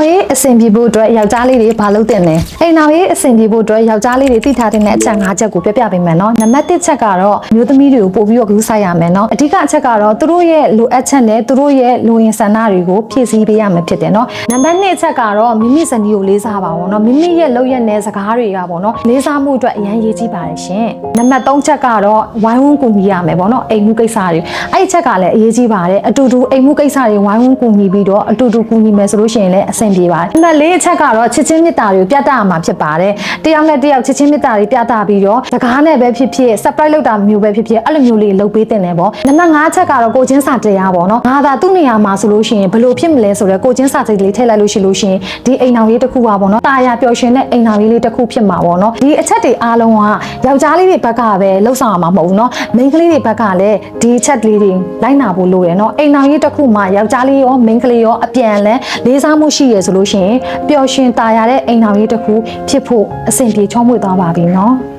နောက်ရေးအဆင်ပြေဖို့အတွက်ယောက်ျားလေးတွေဘာလုပ်တင်လဲအိမ်နောက်ရေးအဆင်ပြေဖို့အတွက်ယောက်ျားလေးတွေသိထားတဲ့အချက်၅ချက်ကိုပြပြပေးမယ်နော်နံပါတ်1ချက်ကတော့မျိုးသမီးတွေကိုပို့ပြီးတော့ဂရုစိုက်ရမယ်နော်အဓိကအချက်ကတော့သူတို့ရဲ့လိုအပ်ချက်နဲ့သူတို့ရဲ့လိုရင်းဆန္ဒတွေကိုဖြည့်ဆည်းပေးရမှာဖြစ်တယ်နော်နံပါတ်2ချက်ကတော့မိမိဇနီးကိုလေးစားပါဘောနော်မိမိရဲ့လုပ်ရက်နဲ့စကားတွေကပေါ့နော်လေးစားမှုအတွက်အရင်ရေးကြည့်ပါတယ်ရှင်နံပါတ်3ချက်ကတော့ဝိုင်းဝန်းကူညီရမယ်ပေါ့နော်အိမ်မှုကိစ္စတွေအဲ့ဒီချက်ကလည်းအရေးကြီးပါတယ်အတူတူအိမ်မှုကိစ္စတွေဝိုင်းဝန်းကူညီပြီးတော့အတူတူကူညီမယ်ဆိုလို့ရှိရင်လည်းအဆင်ပြေပါတယ်နံပါတ်4ချက်ကတော့ချစ်ချင်းမေတ္တာတွေကိုပြသရမှာဖြစ်ပါတယ်တယောက်နဲ့တယောက်ချစ်ချင်းမေတ္တာတွေပြသပြီးတော့စကားနဲ့ပဲဖြစ်ဖြစ် surprise လုပ်တာမျိုးပဲဖြစ်ဖြစ်အဲ့လိုမျိုးလေးလုပ်ပေးတင်တယ်ပေါ့နံပါတ်5ချက်ကတော့ကိုချင်းစာတရားပေါ့နော်ငါသာသူ့နေရာမှာဆိုလို့ရှိရင်ဘယ်လိုဖြစ်မလဲဆိုတော့ကိုချင်းစာစိတ်လေးထည့်လိုက်လို့ရှိလို့ရှိရင်ဒီအိမ်အောင်ရေးတစ်ခုပါပေါ့နော်တာယာပျော်ရွှင်တဲ့အိမ်အောင်ရေးလေးတစ်ခုဖြစ်မှာပေါ့နော်ဒီအချက်တွေအားလုံးကယောက်ျားလေးတွေဘက်ကပဲလှုပ်ဆောင်ရမှာမဟုတ်ဘူးနော်မိန်းကလေးတွေဘက်ကလည်းဒီအချက်လေးတွေလိုက်နာဖို့လိုရယ်နော်အိမ်အောင်ရေးတစ်ခုမှာယောက်ျားလေးရောမိန်းကလေးရောအပြန်အလှန်လေးစားမှုရှိရဆိုလို့ရှိရင်ပျော်ရွှင်တာယာတဲ့အိမ်အောင်ရေးတစ်ခုဖြစ်ဖို့အဆင်ပြေချောမွေ့သွားပါပြီနော်